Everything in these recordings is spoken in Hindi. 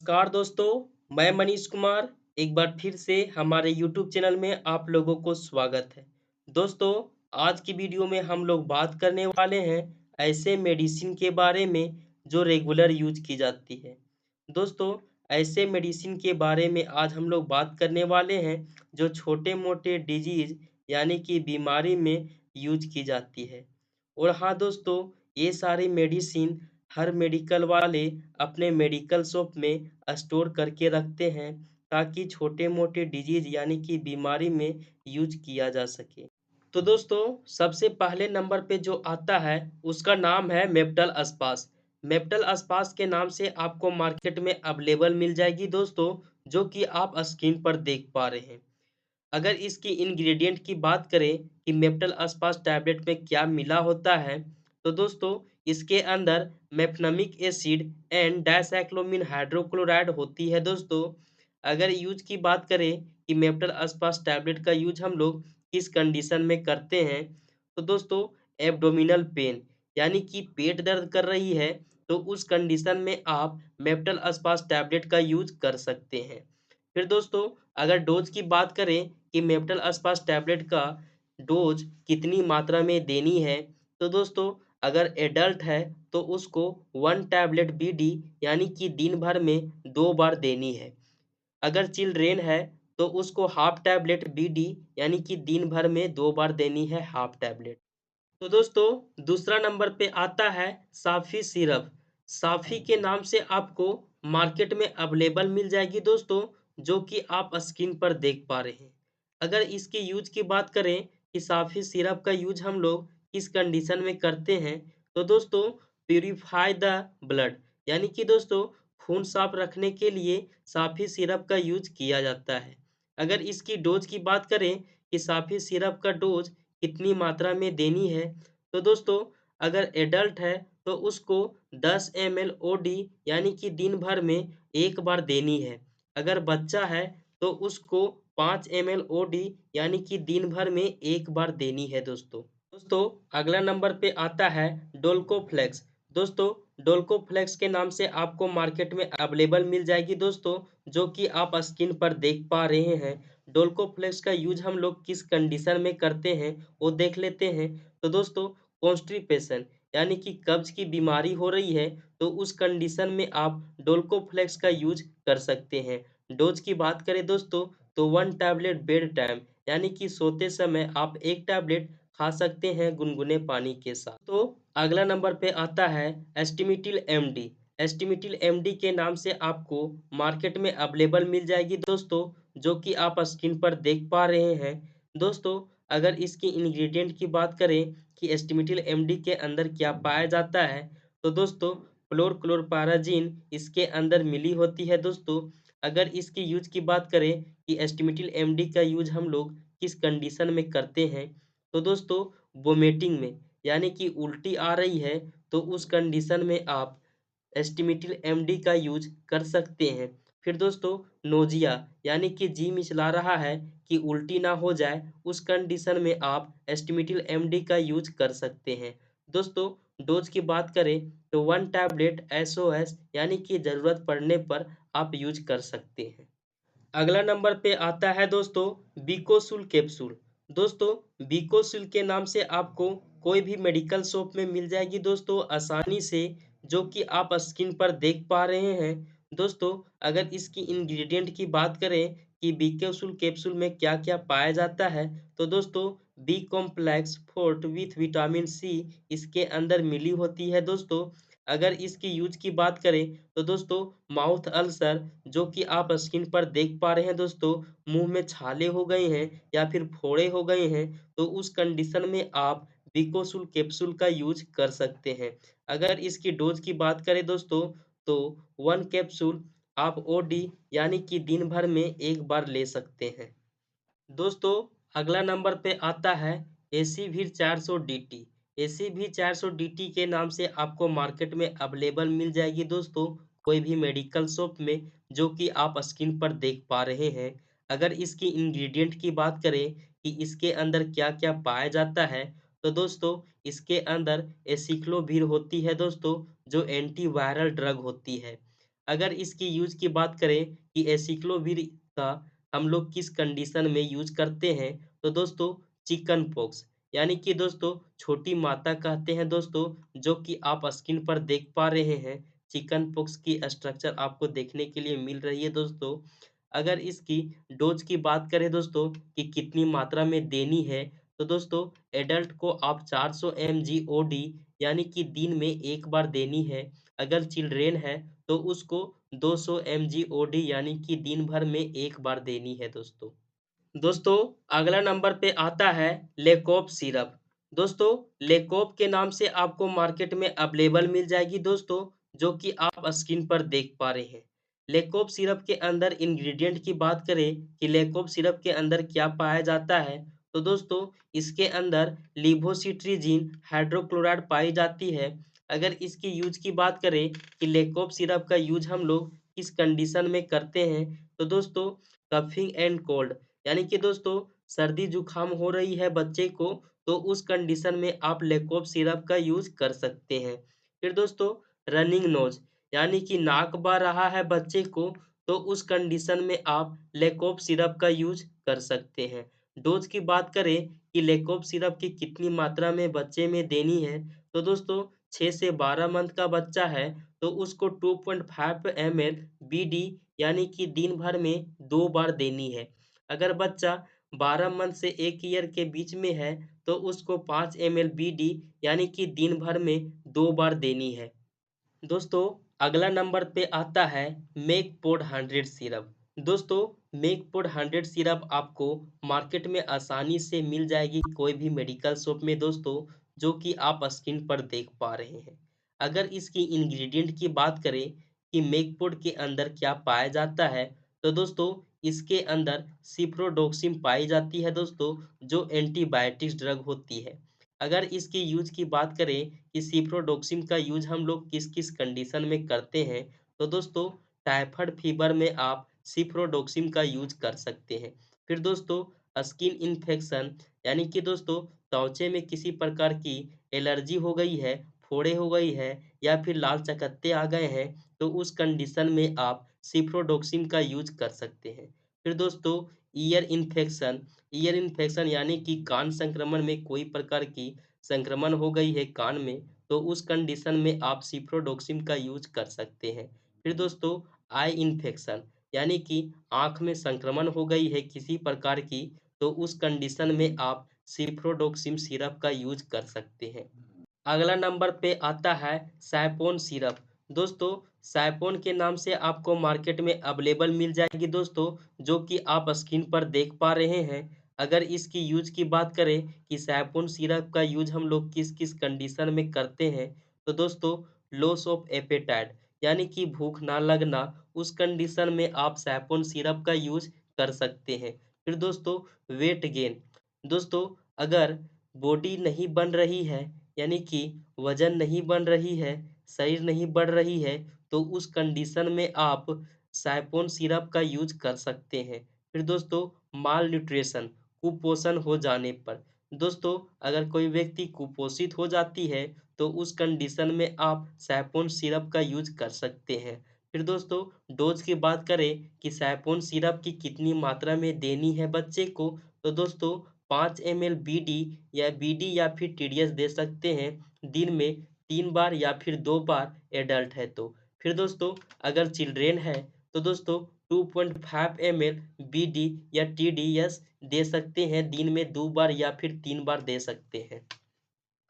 नमस्कार दोस्तों, मैं मनीष कुमार एक बार फिर से हमारे YouTube चैनल में आप लोगों को स्वागत है। दोस्तों, आज की वीडियो में हम लोग बात करने वाले हैं ऐसे मेडिसिन के बारे में जो रेगुलर यूज की जाती है। दोस्तों, ऐसे मेडिसिन के बारे में आज हम लोग बात करने वाले हैं जो छोटे-मोटे डिजीज यानी कि बीमारी में यूज की जाती है। और हाँ दोस्तों, ये सारी मेडिसिन हर मेडिकल वाले अपने मेडिकल शॉप में स्टोर करके रखते हैं ताकि छोटे-मोटे डिजीज यानी कि बीमारी में यूज किया जा सके। तो दोस्तों, सबसे पहले नंबर पे जो आता है उसका नाम है मेप्टल अस्पास। मेप्टल अस्पास के नाम से आपको मार्केट में अवेलेबल मिल जाएगी दोस्तों, जो कि आप स्क्रीन पर देख पा रहे हैं। अगर इसकी इंग्रेडिएंट की बात करें कि मेप्टल अस्पास टैबलेट में क्या मिला होता है, तो दोस्तों इसके अंदर मेफनमिक एसिड एंड डाइसाइक्लोमिन हाइड्रोक्लोराइड होती है दोस्तों। अगर यूज की बात करें कि मेप्टल अस्पास टैबलेट का यूज हम लोग किस कंडीशन में करते हैं, तो दोस्तों एब्डोमिनल पेन यानी कि पेट दर्द कर रही है, तो उस कंडीशन में आप मेप्टल अस्पास टैबलेट का यूज कर सकते हैं। फिर दोस्तों अगर डोज की बात करें कि मेप्टल अस्पास टैबलेट का डोज कितनी मात्रा में देनी है, तो दोस्तों अगर एडल्ट है तो उसको 1 टैबलेट बीडी यानी कि दिन भर में 2 बार देनी है। अगर चिल्ड्रेन है तो उसको हाफ टैबलेट बीडी यानी कि दिन भर में 2 बार देनी है हाफ टैबलेट। तो दोस्तों दूसरा नंबर पे आता है साफी सिरप। साफी के नाम से आपको मार्केट में अवेलेबल मिल जाएगी दोस्तों, जो कि आप स्क्रीन पर देख पा रहे हैं। अगर इसकी यूज की बात करें कि साफी सिरप का यूज हम लोग किस कंडीशन में करते हैं, तो दोस्तों प्यूरिफाई द ब्लड यानी कि दोस्तों खून साफ रखने के लिए साफी सिरप का यूज किया जाता है। अगर इसकी डोज की बात करें कि साफी सिरप का डोज कितनी मात्रा में देनी है, तो दोस्तों अगर एडल्ट है तो उसको 10 ml ओडी यानी कि दिन भर में एक बार देनी है। अगर बच्चा है तो उसको 5 ml ओडी यानी कि दिन भर में एक बार देनी है दोस्तों। दोस्तों अगला नंबर पे आता है डोल्कोफ्लेक्स। दोस्तों डोल्कोफ्लेक्स के नाम से आपको मार्केट में अवेलेबल मिल जाएगी दोस्तों, जो कि आप स्क्रीन पर देख पा रहे हैं। डोल्कोफ्लेक्स का यूज हम लोग किस कंडीशन में करते हैं वो देख लेते हैं। तो दोस्तों कॉन्स्टिपेशन यानी कि कब्ज की बीमारी हो रही है, तो उस कंडीशन में आप डोल्कोफ्लेक्स का यूज कर सकते हैं। डोज की बात करें दोस्तों तो 1 टैबलेट बेड टाइम यानी कि सोते समय आप 1 टैबलेट खा सकते हैं गुनगुने पानी के साथ। तो अगला नंबर पे आता है एस्टिमिटिल एमडी। एस्टिमिटिल एमडी के नाम से आपको मार्केट में अवेलेबल मिल जाएगी दोस्तों, जो कि आप स्क्रीन पर देख पा रहे हैं। दोस्तों अगर इसकी इंग्रेडिएंट की बात करें कि एस्टिमिटिल एमडी के अंदर क्या पाया जाता है, तो दोस्तों फ्लोरक्लोरपाराजिन इसके अंदर मिली होती है दोस्तों। अगर इसकी यूज की बात करें कि एस्टिमिटिल एमडी का यूज हम लोग किस कंडीशन में करते हैं, तो दोस्तों वोमिटिंग में यानी कि उल्टी आ रही है, तो उस कंडीशन में आप एस्टिमिटिल एमडी का यूज कर सकते हैं। फिर दोस्तों नोजिया यानी कि जी मिचला रहा है कि उल्टी ना हो जाए, उस कंडीशन में आप एस्टिमिटिल एमडी का यूज कर सकते हैं। दोस्तों डोज की बात करें तो 1 टैबलेट एसओएस यानी कि ज़रूरत पड़ने पर आप यूज कर सकते हैं। अगला नंबर पे आता है दोस्तों बिकोसुल कैप्सूल। दोस्तों बिकोसुल के नाम से आपको कोई भी मेडिकल शॉप में मिल जाएगी दोस्तों आसानी से, जो कि आप स्क्रीन पर देख पा रहे हैं। दोस्तों अगर इसकी इंग्रेडिएंट की बात करें कि बिकोसुल कैप्सूल में क्या क्या पाया जाता है, तो दोस्तों B complex forte with vitamin C इसके अंदर मिली होती है दोस्तों। अगर इसकी यूज की बात करें तो दोस्तों माउथ अल्सर, जो कि आप स्क्रीन पर देख पा रहे हैं दोस्तों, मुंह में छाले हो गए हैं या फिर फोड़े हो गए हैं, तो उस कंडीशन में आप बिकोसुल कैप्सूल का यूज कर सकते हैं। अगर इसकी डोज की बात करें दोस्तों तो 1 कैप्सूल आप ओडी यानी कि दिन भर में एक बार ले सकते हैं। दोस्तों अगला नंबर पे आता है एसीवीर 400 डीटी। एसीवीर 400 डीटी के नाम से आपको मार्केट में अवेलेबल मिल जाएगी दोस्तों, कोई भी मेडिकल शॉप में, जो कि आप स्क्रीन पर देख पा रहे हैं। अगर इसकी इंग्रेडिएंट की बात करें कि इसके अंदर क्या क्या पाया जाता है, तो दोस्तों इसके अंदर एसिक्लोवीर होती है दोस्तों, जो एंटीवायरल ड्रग होती है। अगर इसकी यूज़ की बात करें कि एसिक्लोविर का हम लोग किस कंडीशन में यूज़ करते हैं, तो दोस्तों चिकन पॉक्स यानी कि दोस्तों छोटी माता कहते हैं दोस्तों, जो कि आप स्क्रीन पर देख पा रहे हैं। चिकन पॉक्स की स्ट्रक्चर आपको देखने के लिए मिल रही है दोस्तों। अगर इसकी डोज की बात करें दोस्तों कि कितनी मात्रा में देनी है, तो दोस्तों एडल्ट को आप 400 mg ओडी यानी कि दिन में एक बार देनी है। अगर चिल्ड्रेन है तो उसको 200 mg ओडी यानी कि दिन भर में एक बार देनी है दोस्तों। दोस्तों अगला नंबर पे आता है लेकोप सिरप। दोस्तों लेकोप के नाम से आपको मार्केट में अवेलेबल मिल जाएगी दोस्तों, जो कि आप स्क्रीन पर देख पा रहे हैं। लेकोप सिरप के अंदर इंग्रेडिएंट की बात करें कि लेकोप सिरप के अंदर क्या पाया जाता है, तो दोस्तों इसके अंदर लिवोसिट्रीजिन हाइड्रोक्लोराइड पाई जाती है। अगर इसकी यूज की बात करें कि लेकोप सिरप का यूज हम लोग किस कंडीशन में करते हैं, तो दोस्तों कफिंग एंड कोल्ड यानी कि दोस्तों सर्दी जुकाम हो रही है बच्चे को, तो उस कंडीशन में आप लेकोप सिरप का यूज कर सकते हैं। फिर दोस्तों रनिंग नोज यानी कि नाक बह रहा है बच्चे को, तो उस कंडीशन में आप लेकोप सिरप का यूज कर सकते हैं। डोज की बात करें कि लेकोप सिरप की कितनी मात्रा में बच्चे में देनी है, तो दोस्तों 6 से 12 मंथ का बच्चा है तो उसको 2.5 ml बीडी यानी कि दिन भर में 2 बार देनी है। अगर बच्चा 12 मंथ से 1 ईयर के बीच में है तो उसको 5 ml बीडी यानी कि दिन भर में 2 बार देनी है। दोस्तों अगला नंबर पे आता है मेकपोड 100 सिरप। दोस्तों मेकपोड 100 सिरप आपको मार्केट में आसानी से मिल जाएगी कोई भी मेडिकल शॉप में दोस्तों, जो कि आप स्क्रीन पर देख पा रहे हैं। अगर इसकी इंग्रेडिएंट की बात करें कि मेकपोड के अंदर क्या पाया जाता है, तो दोस्तों इसके अंदर सिप्रोडोक्सिन पाई जाती है दोस्तों, जो एंटीबायोटिक्स ड्रग होती है। अगर इसकी यूज की बात करें कि सिप्रोडोक्सिन का यूज हम लोग किस-किस कंडीशन में करते हैं, तो दोस्तों टाइफाइड फीवर में आप सिप्रोडोक्सिन का यूज कर सकते हैं। फिर दोस्तों स्किन इन्फेक्शन यानी कि दोस्तों त्वचे में किसी प्रकार की एलर्जी हो गई है, फोड़े हो गई है या फिर लाल चकत्ते आ गए हैं, तो उस कंडीशन में आप सिप्रोडोक्सिन का यूज कर सकते हैं। फिर दोस्तों ईयर इन्फेक्शन यानी कि कान संक्रमण में कोई प्रकार की संक्रमण हो गई है कान में, तो उस कंडीशन में आप सिप्रोडोक्सिन का यूज कर सकते हैं। फिर दोस्तों आई इन्फेक्शन यानी कि आँख में संक्रमण हो गई है किसी प्रकार की, तो उस कंडीशन में आप सिप्रोडोक्सिन सिरप का यूज कर सकते हैं। अगला नंबर पे आता है सैपोन सिरप। दोस्तों सैपोन के नाम से आपको मार्केट में अवेलेबल मिल जाएगी दोस्तों, जो कि आप स्क्रीन पर देख पा रहे हैं। अगर इसकी यूज की बात करें कि सैपोन सिरप का यूज हम लोग किस किस कंडीशन में करते हैं, तो दोस्तों लॉस ऑफ एपेटाइट यानी कि भूख ना लगना, उस कंडीशन में आप सैपोन सिरप का यूज कर सकते हैं। फिर दोस्तों वेट गेन, दोस्तों अगर बॉडी नहीं बन रही है यानी कि वजन नहीं बन रही है, शरीर नहीं बढ़ रही है, तो उस कंडीशन में आप सैपोन सिरप का यूज कर सकते हैं। फिर दोस्तों माल न्यूट्रिशन कुपोषण हो जाने पर, दोस्तों अगर कोई व्यक्ति कुपोषित हो जाती है तो उस कंडीशन में आप सैपोन सिरप का यूज कर सकते हैं। फिर दोस्तों डोज की बात करें कि सैपोन सिरप की कितनी मात्रा में देनी है बच्चे को, तो दोस्तों 5 ml बीडी या फिर टीडीएस दे सकते हैं दिन में 3 बार या फिर 2 बार एडल्ट है तो। फिर दोस्तों अगर चिल्ड्रेन है तो दोस्तों 2.5 ml बीडी या टीडीएस दे सकते हैं दिन में 2 बार या फिर 3 बार दे सकते हैं।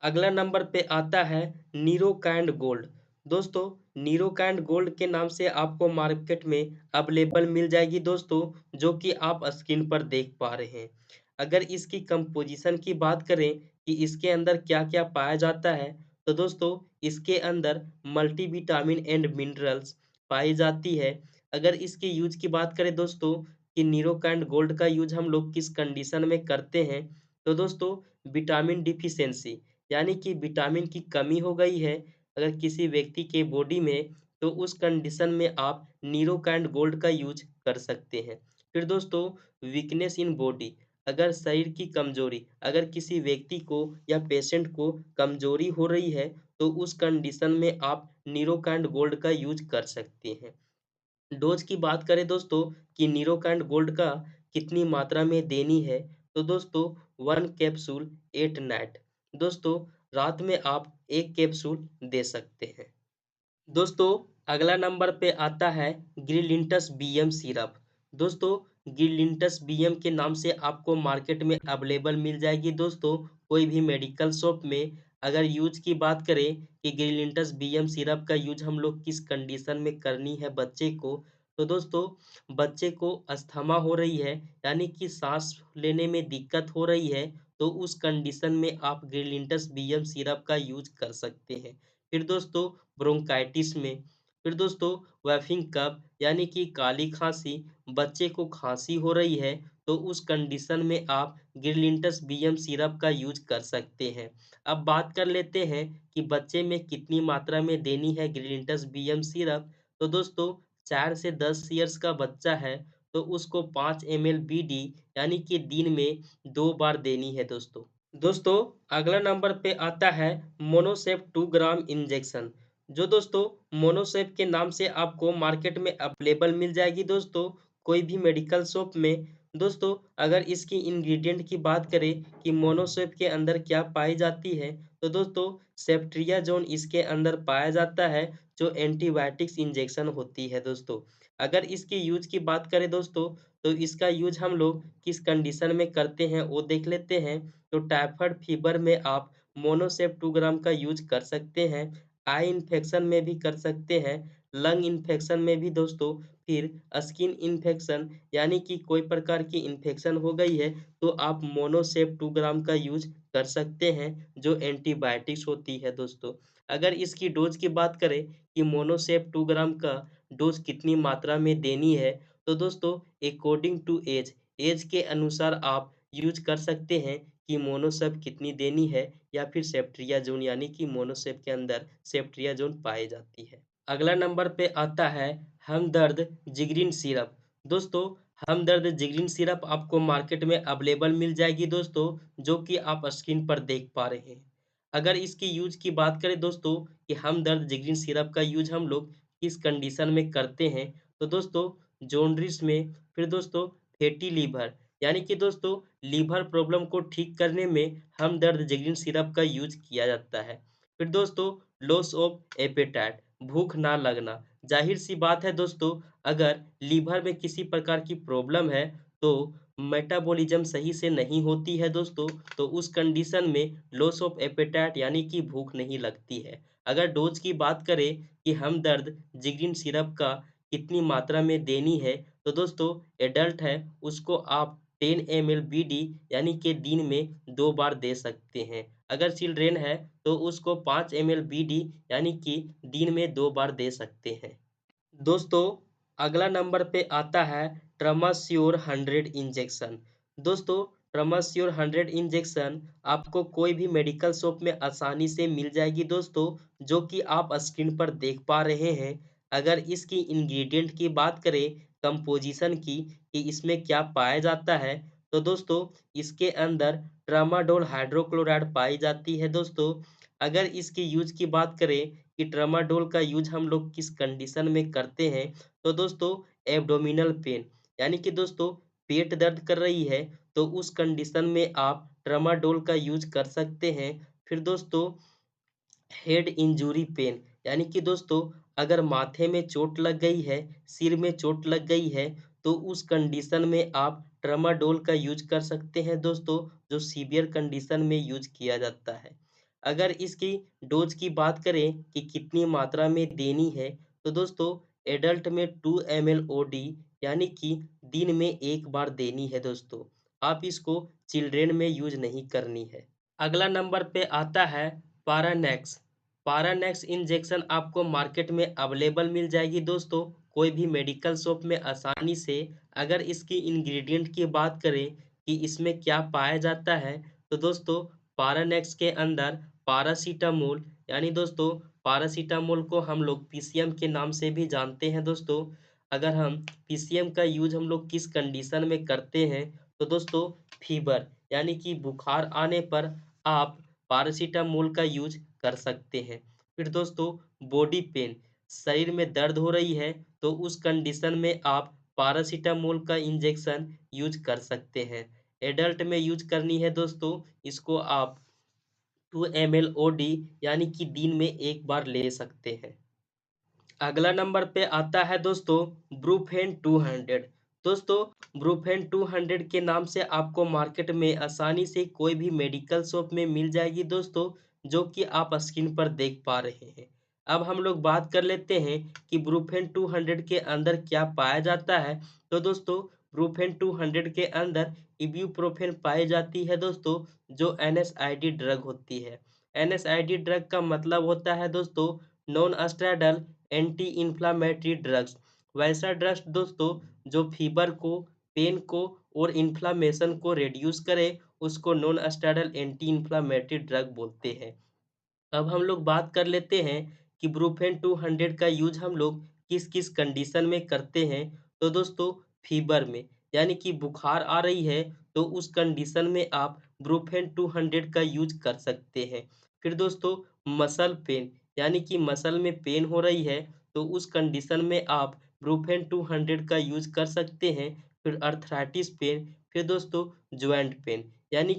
अगला नंबर पे आता है नीरोकैंड गोल्ड। दोस्तों नीरोकैंड गोल्ड के नाम से आपको मार्केट में अवेलेबल मिल जाएगी दोस्तों, जो कि आप स्क्रीन पर देख पा रहे हैं। अगर इसकी कंपोजिशन की बात करें कि इसके अंदर क्या-क्या पाया जाता है, तो दोस्तों इसके अंदर मल्टीविटामिन एंड मिनरल्स पाई जाती है। अगर इसकी यूज की बात करें दोस्तों कि नीरोकैंड गोल्ड का यूज हम लोग किस कंडीशन में करते हैं, तो दोस्तों विटामिन डिफिशियंसी यानी कि विटामिन की कमी हो गई है अगर किसी व्यक्ति के बॉडी में, तो उस कंडीशन में आप नीरोकैंड गोल्ड का यूज कर सकते हैं। फिर दोस्तों वीकनेस इन बॉडी, अगर शरीर की कमजोरी, अगर किसी व्यक्ति को या पेशेंट को कमजोरी हो रही है, तो उस कंडीशन में आप नीरोकैंड गोल्ड का यूज कर सकते हैं। डोज की बात करें दोस्तों कि नीरोकैंड गोल्ड का कितनी मात्रा में देनी है, तो दोस्तों 1 कैप्सूल 8 नाइट। दोस्तों रात में आप 1 कैप्सूल दे सकते हैं। दोस्तों अगला नंबर पे आता है ग्रिलिंटस बीएम सिरप। दोस्तों ग्रिलिंटस बीएम के नाम से आपको मार्केट में अवेलेबल मिल जाएगी दोस्तों, कोई भी मेडिकल शॉप में। अगर यूज की बात करें कि ग्रिलिंटस बीएम सिरप का यूज हम लोग किस कंडीशन में करनी है बच्चे को, तो दोस्तों बच्चे को अस्थमा हो रही है, यानी कि सांस लेने में दिक्कत हो रही है, तो उस कंडीशन में आप ग्रिलिंटस बीएम सिरप का यूज कर सकते हैं। फिर दोस्तों ब्रोंकाइटिस में, फिर दोस्तों वैफिंग कफ यानी कि काली खांसी, बच्चे को खांसी हो रही है, तो उस कंडीशन में आप गिरलिंटस बीएम सिरप का यूज कर सकते हैं। अब बात कर लेते हैं कि बच्चे में कितनी मात्रा में देनी है गिरलिंटस बीएम सिरप। तो दोस्तों 4 से 10 ईयर्स का बच्चा है, तो उसको 5 ml बीडी यानी कि दिन में 2 बार देनी है दोस्तों। दोस्तों अगला नंबर पे आता है मोनोसेप 2 ग्राम इंजेक्शन, जो दोस्तों मोनोसेप के नाम से आपको मार्केट में अवेलेबल मिल जाएगी दोस्तों, कोई भी मेडिकल शॉप में। दोस्तों अगर इसकी इंग्रेडिएंट की बात करें कि मोनोसेप के अंदर क्या पाई जाती है, तो दोस्तों सेफ्ट्रियाजोन इसके अंदर पाया जाता है, जो एंटीबायोटिक्स इंजेक्शन होती है दोस्तों। अगर इसकी यूज की बात करें दोस्तों, तो इसका यूज हम लोग किस कंडीशन में करते हैं वो देख लेते हैं। तो टाइफाइड फीवर में आप मोनोसेप 2 ग्राम का यूज कर सकते हैं। आई इन्फेक्शन में भी कर सकते हैं, लंग इन्फेक्शन में भी दोस्तों, फिर स्किन इन्फेक्शन यानी कि कोई प्रकार की इन्फेक्शन हो गई है, तो आप मोनोसेप 2 ग्राम का यूज कर सकते हैं, जो एंटीबायोटिक्स होती है दोस्तों। अगर इसकी डोज की बात करें कि मोनोसेप 2 ग्राम का डोज कितनी मात्रा में देनी है, तो दोस्तों अकॉर्डिंग टू एज, एज के अनुसार आप यूज कर सकते हैं कि मोनोसेप कितनी देनी है, या फिर सेफ्ट्रियाजोन यानी कि मोनोसेप के अंदर सेफ्ट्रियाजोन पाई जाती है। अगला नंबर पे आता है हमदर्द जिगरिन सिरप। दोस्तों हमदर्द जिगरिन सिरप आपको मार्केट में अवेलेबल मिल जाएगी दोस्तों, जो कि आप स्क्रीन पर देख पा रहे हैं। अगर इसकी यूज की बात करें दोस्तों कि हमदर्द जिगरिन सिरप का यूज हम लोग किस कंडीशन में करते हैं, तो दोस्तों जॉन्डिस में, फिर दोस्तों फैटी लीवर यानी कि दोस्तों लीवर प्रॉब्लम को ठीक करने में हमदर्द जिगरिन सिरप का यूज किया जाता है। फिर दोस्तों लॉस ऑफ एपेटाइट, भूख ना लगना। जाहिर सी बात है दोस्तों, अगर लीवर में किसी प्रकार की प्रॉब्लम है, तो मेटाबॉलिज्म सही से नहीं होती है दोस्तों, तो उस कंडीशन में लॉस ऑफ एपेटाइट यानी कि भूख नहीं लगती है। अगर डोज की बात करें कि हमदर्द जिगरिन सिरप का कितनी मात्रा में देनी है, तो दोस्तों एडल्ट है उसको आप 10 ml बीडी यानी कि दिन में 2 बार दे सकते हैं। अगर चिल्ड्रेन है तो उसको 5 ml बीडी यानी कि दिन में 2 बार दे सकते हैं। दोस्तों अगला नंबर पे आता है ट्रामास्योर 100 इंजेक्शन। दोस्तों ट्रामास्योर 100 इंजेक्शन आपको कोई भी मेडिकल शॉप में आसानी से मिल जाएगी दोस्तों, जो कि आप स्क्रीन पर देख पा रहे हैं। अगर इसकी इंग्रेडिएंट की बात करें, कंपोजिशन की, कि इसमें क्या पाया जाता है, तो दोस्तों इसके अंदर ट्रामाडोल हाइड्रोक्लोराइड पाई जाती है दोस्तों। अगर इसकी यूज की बात करें कि ट्रामाडोल का यूज हम लोग किस कंडीशन में करते हैं, तो दोस्तों एब्डोमिनल पेन यानी कि दोस्तों पेट दर्द कर रही है, तो उस कंडीशन में आप ट्रामाडोल का यूज कर सकते हैं। फिर दोस्तों हेड इंजरी पेन यानी कि दोस्तों अगर माथे में चोट लग गई है, सिर में चोट लग गई है, तो उस कंडीशन में आप ट्रामाडोल का यूज कर सकते हैं दोस्तों, जो सीवियर कंडीशन में यूज किया जाता है। अगर इसकी डोज की बात करें कि कितनी मात्रा में देनी है, तो दोस्तों एडल्ट में 2 ml ओडी यानी कि दिन में 1 बार देनी है दोस्तों। आप इसको चिल्ड्रेन में यूज नहीं करनी है। अगला नंबर पे आता है पारानेक्स। पारानेक्स इंजेक्शन आपको मार्केट में अवेलेबल मिल जाएगी दोस्तों, कोई भी मेडिकल शॉप में आसानी से। अगर इसकी इंग्रेडिएंट की बात करें कि इसमें क्या पाया जाता है, तो दोस्तों पारानेक्स के अंदर पारासीटामोल यानी दोस्तों पारासीटामोल को हम लोग पीसीएम के नाम से भी जानते हैं दोस्तों। अगर हम पीसीएम का यूज हम लोग किस कंडीशन में करते हैं, तो दोस्तों फीवर यानी कि बुखार आने पर आप पैरासीटामोल का यूज कर सकते हैं। फिर दोस्तों बॉडी पेन, शरीर में दर्द हो रही है तो उस कंडीशन में आप पैरासिटामोल का इंजेक्शन यूज कर सकते हैं। एडल्ट में यूज करनी है दोस्तों, इसको आप 2 ml OD यानी कि दिन में एक बार ले सकते हैं। अगला नंबर पे आता है दोस्तों ब्रूफेन 200। दोस्तों ब्रूफेन 200 के नाम से आपको मार्केट में आसानी से कोई भी मेडिकल शॉप में मिल जाएगी दोस्तों, जो कि आप स्क्रीन पर देख पा रहे हैं। अब हम लोग बात कर लेते हैं कि ब्रूफेन 200 के अंदर क्या पाया जाता है। तो दोस्तों ब्रूफेन 200 के अंदर इब्यूप्रोफेन पाई जाती है दोस्तों, जो एनएसआईडी ड्रग होती है। एनएसआईडी ड्रग का मतलब होता है दोस्तों non steroidal anti inflammatory drugs. वैसा ड्रग्स दोस्तों जो फीवर को, पेन को और इन्फ्लामेशन को रिड्यूस करे, उसको non steroidal anti inflammatory drug बोलते हैं। अब हम लोग बात कर लेते हैं कि ब्रूफेन 200 का यूज हम लोग किस किस कंडीशन में करते हैं। तो दोस्तों फीवर में, यानी कि बुखार आ रही है तो उस कंडीशन में आप ब्रूफेन 200 का यूज कर सकते हैं। फिर दोस्तों मसल पेन, यानी कि मसल में पेन हो रही है तो उस कंडीशन में आप ब्रूफेन 200 का यूज कर सकते हैं। फिर अर्थराइटिस पेन, फिर दोस्तों ज्वाइंट पेन, यानी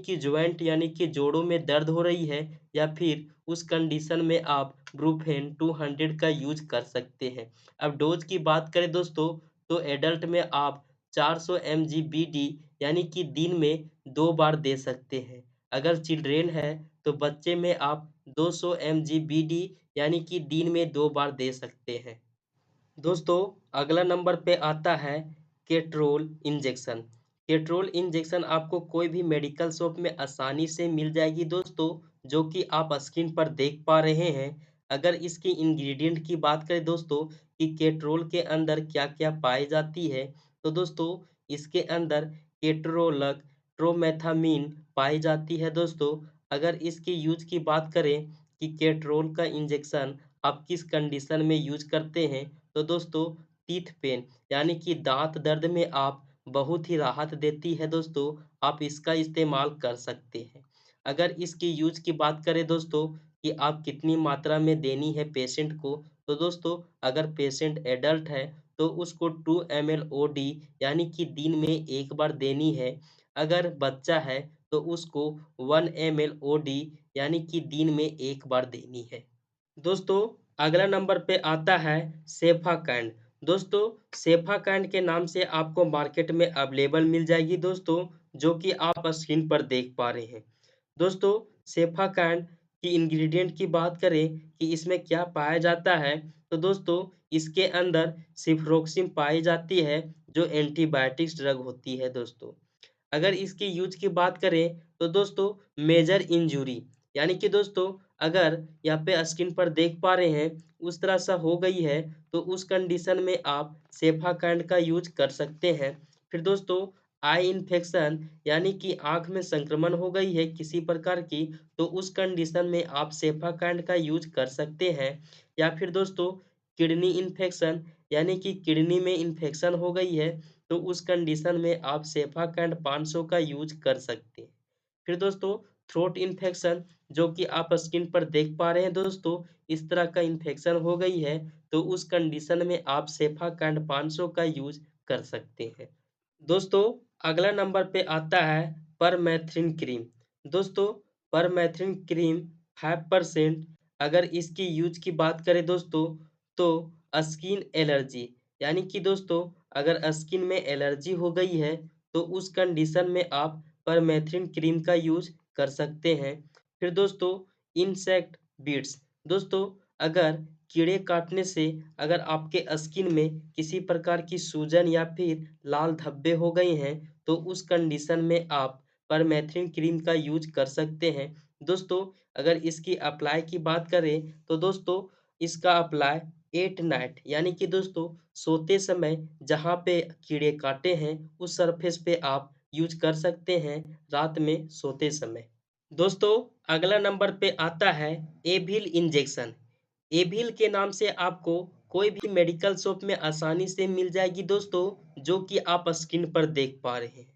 कि जोड़ों में दर्द हो रही है, या फिर उस कंडीशन में आप ब्रूफेन 200 का यूज कर सकते हैं। अब डोज की बात करें दोस्तों, तो एडल्ट में आप 400 mg BD यानी कि दिन में 2 बार दे सकते हैं। अगर चिल्ड्रेन है तो बच्चे में आप 200 mg BD यानी कि दिन में 2 बार दे सकते हैं। दोस्तों अगला नंबर पे आता है केट्रोल इंजेक्शन। केट्रोल इंजेक्शन आपको कोई भी मेडिकल शॉप में आसानी से मिल जाएगी दोस्तों, जो कि आप स्क्रीन पर देख पा रहे हैं। अगर इसकी इंग्रेडिएंट की बात करें दोस्तों कि केट्रोल के अंदर क्या-क्या पाई जाती है, तो दोस्तों इसके अंदर केट्रोलक ट्रोमेथामिन पाई जाती है दोस्तों। अगर इसके यूज की बात करें कि केट्रोल का इंजेक्शन आप किस कंडीशन में यूज करते हैं, तो दोस्तों टीथ पेन, यानी कि दांत दर्द में आप बहुत ही राहत देती है दोस्तों, आप इसका इस्तेमाल कर सकते हैं। अगर इसकी यूज की बात करें दोस्तों कि आप कितनी मात्रा में देनी है पेशेंट को, तो दोस्तों अगर पेशेंट एडल्ट है तो उसको 2 ml OD यानी कि दिन में एक बार देनी है। अगर बच्चा है तो उसको 1 ml OD यानी कि दिन में एक बार देनी है। दोस्तों अगला नंबर पे आता है सेफाकैंड। दोस्तों सेफाकैंड के नाम से आपको मार्केट में अवेलेबल मिल जाएगी दोस्तों, जो कि आप स्क्रीन पर देख पा रहे हैं। दोस्तों सेफाकैंड की इंग्रेडिएंट की बात करें कि इसमें क्या पाया जाता है, तो दोस्तों इसके अंदर सिफ्रोक्सिन पाई जाती है, जो एंटीबायोटिक्स ड्रग होती है दोस्तों। अगर इसकी यूज की बात करें तो दोस्तों मेजर इंजरी, यानी कि दोस्तों अगर यहाँ पे स्क्रीन पर देख पा रहे हैं उस तरह सा हो गई है तो उस कंडीशन में आप सेफाकांड का यूज कर सकते हैं। फिर दोस्तों आई इन्फेक्शन, यानी कि आंख में संक्रमण हो गई है किसी प्रकार की, तो उस कंडीशन में आप सेफाकांड का यूज कर सकते हैं। या फिर दोस्तों किडनी इन्फेक्शन, यानी कि किडनी में इन्फेक्शन हो गई है तो उस कंडीशन में आप सेफाकैंड 500 का यूज कर सकते हैं। फिर दोस्तों थ्रोट इन्फेक्शन, जो कि आप स्क्रीन पर देख पा रहे हैं दोस्तों, इस तरह का इन्फेक्शन हो गई है तो उस कंडीशन में आप सेफाकैंड 500 का यूज कर सकते हैं। दोस्तों अगला नंबर पे आता है परमेथ्रिन क्रीम। दोस्तों परमेथ्रिन क्रीम 5%। अगर इसकी यूज की बात करें दोस्तों तो स्किन एलर्जी, यानी कि दोस्तों अगर स्किन में एलर्जी हो गई है तो उस कंडीशन में आप परमेथ्रिन क्रीम का यूज कर सकते हैं। फिर दोस्तों इंसेक्ट बीट्स। दोस्तों अगर कीड़े काटने से अगर आपके स्किन में किसी प्रकार की सूजन या फिर लाल धब्बे हो गए हैं तो उस कंडीशन में आप परमेथ्रिन क्रीम का यूज कर सकते हैं। दोस्तों अगर इसकी अप्लाई की बात करें तो दोस्तों इसका अप्लाई 8 नाइट, यानी कि दोस्तों सोते समय जहाँ पे कीड़े काटे हैं उस सरफेस पे आप यूज कर सकते हैं रात में सोते समय। दोस्तों अगला नंबर पे आता है एविल इंजेक्शन। एविल के नाम से आपको कोई भी मेडिकल शॉप में आसानी से मिल जाएगी दोस्तों, जो कि आप स्क्रीन पर देख पा रहे हैं।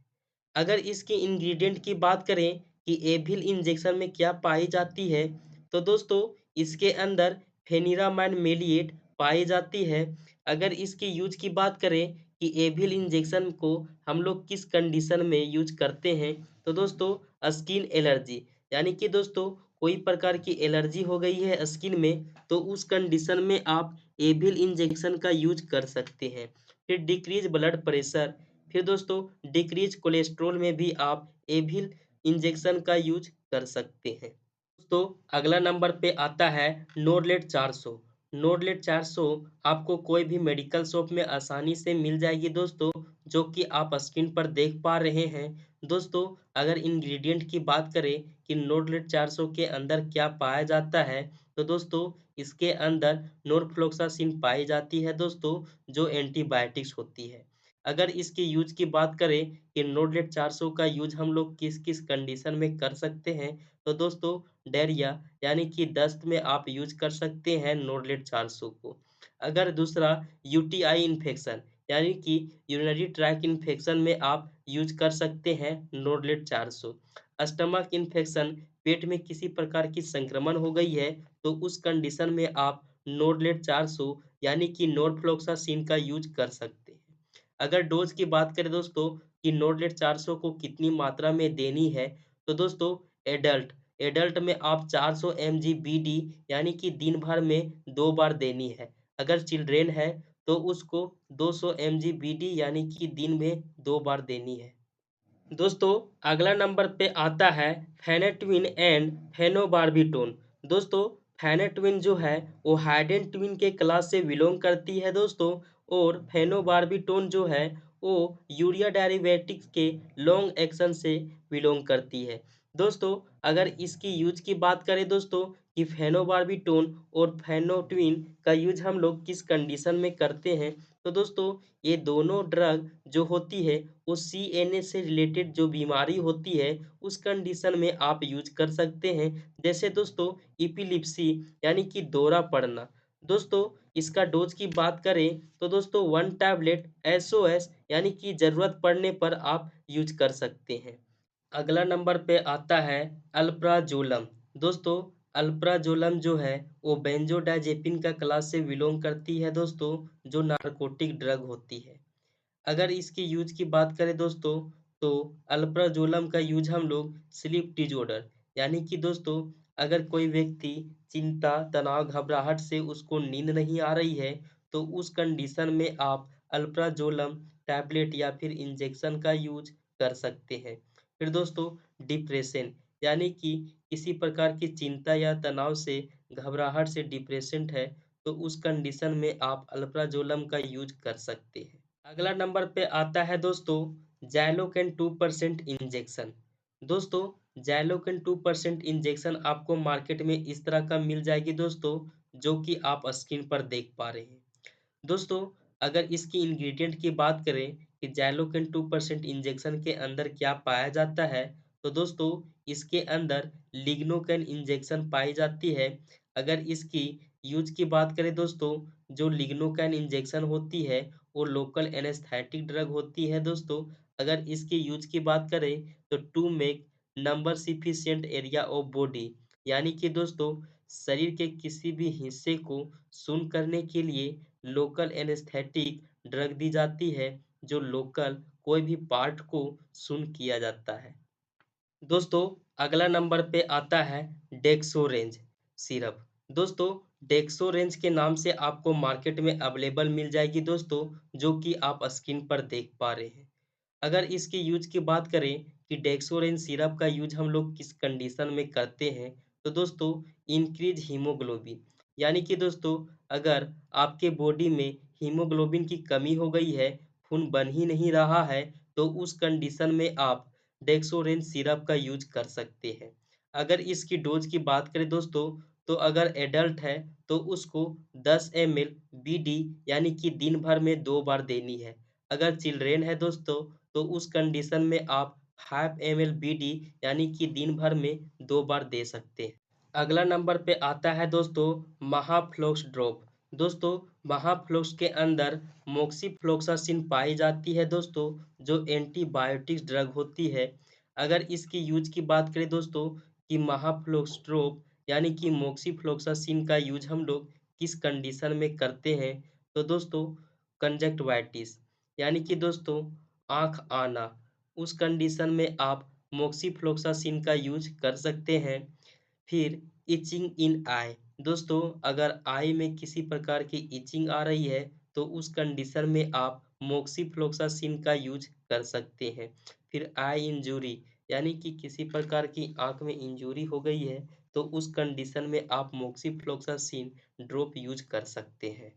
अगर इसके इंग्रेडिएंट की बात करें कि एविल इंजेक्शन में क्या पाई जाती है, तो दोस्तों इसके अंदर फेनिरामाइन मेलिएट पाई जाती है। अगर इसके यूज की बात करें कि एविल इंजेक्शन को हम लोग किस कंडीशन में यूज करते हैं, तो दोस्तों स्किन एलर्जी, यानी कि दोस्तों कोई प्रकार की एलर्जी हो गई है स्किन में, तो उस कंडीशन में आप एविल इंजेक्शन का यूज कर सकते हैं। फिर डिक्रीज ब्लड प्रेशर, फिर दोस्तों डिक्रीज कोलेस्ट्रॉल में भी आप एविल इंजेक्शन का यूज कर सकते हैं। दोस्तों अगला नंबर पे आता है नोरलेट 400। नोरलेट 400 आपको कोई भी मेडिकल शॉप में आसानी से मिल जाएगी दोस्तों, जो कि आप स्क्रीन पर देख पा रहे हैं। दोस्तों अगर इंग्रेडिएंट की बात करें कि नोरलेट 400 के अंदर क्या पाया जाता है, तो दोस्तों इसके अंदर नोरफ्लोक्सासिन पाई जाती है दोस्तों, जो एंटीबायोटिक्स होती है। अगर इसके यूज की बात करें कि नोरलेट 400 का यूज हम लोग किस किस कंडीशन में कर सकते हैं, तो दोस्तों डायरिया यानी कि दस्त में आप यूज कर सकते हैं नोरलेट 400 को। अगर दूसरा यूटीआई इन्फेक्शन यानी कि यूरिनरी ट्रैक इन्फेक्शन में आप यूज कर सकते हैं नोरलेट 400। स्टमक इन्फेक्शन, पेट में किसी प्रकार की संक्रमण हो गई है, तो उस कंडीशन में आप नोरलेट 400 यानी कि नोरफ्लोक्सासिन का यूज कर सकते हैं। अगर डोज की बात करें दोस्तों कि नोरलेट 400 को कितनी मात्रा में देनी है, तो दोस्तों एडल्ट एडल्ट में आप 400 mg BD यानी कि दिन भर में 2 बार देनी है। अगर चिल्ड्रेन है तो उसको 200 mg BD यानी कि दिन में 2 बार देनी है। दोस्तों अगला नंबर पे आता है फेनेटविन एंड फेनोबार्बिटोन। दोस्तों फेनेटविन जो है वो हाइडेन ट्विन के क्लास से बिलोंग करती है दोस्तों, और फेनोबार्बिटोन जो है वो यूरिया डेरिवेटिव्स के लॉन्ग एक्शन से बिलोंग करती है। दोस्तों अगर इसकी यूज की बात करें दोस्तों कि फेनोबार्बिटोन और फेनोट्विन का यूज हम लोग किस कंडीशन में करते हैं, तो दोस्तों ये दोनों ड्रग जो होती है वो CNS से रिलेटेड जो बीमारी होती है उस कंडीशन में आप यूज कर सकते हैं। जैसे दोस्तों इपिलिप्सी यानी कि दौरा पड़ना। दोस्तों इसका डोज की बात करें तो दोस्तों 1 टैबलेट SOS यानी कि जरूरत पड़ने पर आप यूज कर सकते हैं। अगला नंबर पे आता है अल्प्राजोलम। दोस्तों अल्प्राजोलम जो है वो बेंजोडाइजेपिन का क्लास से बिलोंग करती है दोस्तों, जो नारकोटिक ड्रग होती है। अगर इसकी यूज की बात करें दोस्तों तो अल्प्राजोलम का यूज हम लोग स्लीप डिजॉर्डर यानी कि दोस्तों अगर कोई व्यक्ति चिंता तनाव घबराहट से उसको नींद नहीं आ रही है, तो उस कंडीशन में आप अल्प्राजोलम टैबलेट या फिर इंजेक्शन का यूज कर सकते हैं। फिर दोस्तों डिप्रेशन यानी कि किसी प्रकार की चिंता या तनाव से घबराहट से डिप्रेशन है, तो उस कंडीशन में आप अल्प्राजोलम का यूज कर सकते हैं। अगला नंबर पे आता है दोस्तों जैलोकेन 2% इंजेक्शन। दोस्तों जैलोकेन 2% इंजेक्शन आपको मार्केट में इस तरह का मिल जाएगी दोस्तों, जो कि आप स्क्रीन पर देख पा रहे हैं। दोस्तों अगर इसकी इंग्रेडिएंट की बात करें कि जैलोकेन 2% इंजेक्शन के अंदर क्या पाया जाता है, तो दोस्तों इसके अंदर लिग्नोकेन इंजेक्शन पाई जाती है। अगर इसकी यूज की बात करें दोस्तों, जो लिग्नोकेन इंजेक्शन होती है वो लोकल एनेस्थेटिक ड्रग होती है दोस्तों। अगर इसकी यूज की बात करें तो to make number sufficient area of body, यानी कि दोस्तों शरीर के किसी भी हिस्से को सुन करने के लिए लोकल एनेस्थेटिक ड्रग दी जाती है, जो लोकल कोई भी पार्ट को सुन किया जाता है। दोस्तों अगला नंबर पे आता है डेक्सोरेंज सिरप। दोस्तों डेक्सोरेंज के नाम से आपको मार्केट में अवेलेबल मिल जाएगी दोस्तों, जो कि आप स्क्रीन पर देख पा रहे हैं। अगर इसकी यूज की बात करें कि डेक्सोरेंज सिरप का यूज हम लोग किस कंडीशन में करते हैं, तो दोस्तों इंक्रीज हीमोग्लोबिन, यानी कि दोस्तों अगर आपके बॉडी में हीमोग्लोबिन की कमी हो गई है, खून बन ही नहीं रहा है, तो उस कंडीशन में आप डेक्सोरेंज सिरप का यूज कर सकते हैं। अगर इसकी डोज की बात करें दोस्तों, तो अगर एडल्ट है तो उसको 10 ml BD यानी कि दिन भर में 2 बार देनी है। अगर चिल्ड्रेन है दोस्तों तो उस कंडीशन में आप 5 ml BD यानी कि दिन भर में 2 बार दे सकते हैं। अगला नंबर पे आता है दोस्तों महाफ्लोक्स ड्रॉप। दोस्तों महाफ्लोक्स के अंदर मोक्सीफ्लोक्सासिन पाई जाती है दोस्तों, जो एंटीबायोटिक्स ड्रग होती है। अगर इसकी यूज की बात करें दोस्तों कि महाफ्लोक्स ड्रॉप यानी कि मोक्सीफ्लोक्सासिन का यूज हम लोग किस कंडीशन में करते हैं, तो दोस्तों कंजक्टिवाइटिस यानी कि दोस्तों आँख आना, उस कंडीशन में आप मोक्सीफ्लोक्सासिन का यूज़ कर सकते हैं। फिर इचिंग इन आई, दोस्तों अगर आई में किसी प्रकार की इचिंग आ रही है तो उस कंडीशन में आप मोक्सीफ्लोक्सासिन का यूज कर सकते हैं। फिर आई इंजरी यानी कि किसी प्रकार की आंख में इंजरी हो गई है तो उस कंडीशन में आप मोक्सीफ्लोक्सासिन ड्रॉप यूज कर सकते हैं।